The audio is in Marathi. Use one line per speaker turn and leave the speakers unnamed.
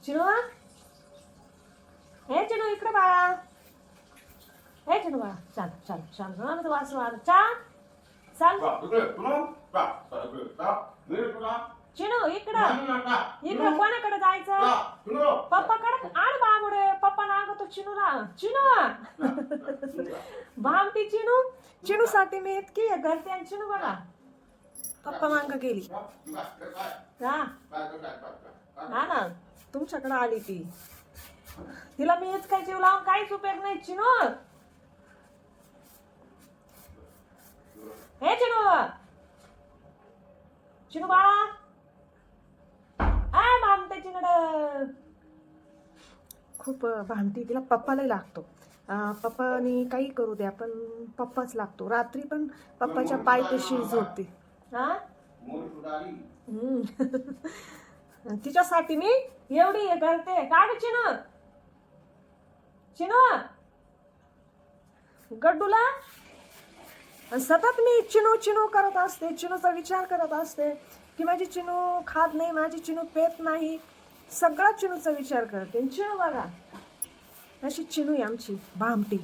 चिनू, हे चिनू इकडे बाळा. हे चिनू बाळा, चाल चाल चाल वास वार चाल चाल. चिनू इकडं इकडं कोणाकडे जायचं? पप्पाकडे आण बामुडे. पप्पा नागतो चिनूला. चिनू भामटी चिनू. चिनू साठी मी इतकी करते आणि चिनू बघा पप्पा मांग गेली. हा ना तुमच्याकडे आली ती. तिला मी हेच काय जीव लावून काहीच उपयोग नाही. चिनू, हे चिनू, चिनू बाळा. आय भामटे चिनड. खूप भामटी. तिला पप्पालाही लागतो. पप्पानी काही करू द्या पण पप्पाच लागतो. रात्री पण पप्पाच्या पायथ्याशी झोपते. हा तिच्यासाठी मी एवढी हे करते. काय चिनू, चिनू गड्डूला सतत मी चिनू चिनू करत असते. चिनूचा विचार करत असते की माझी चिनू खात नाही, माझी चिनू पेत नाही. सगळा चिनूचा विचार करते. चिनू बघा अशी चिनू आहे आमची भामटी.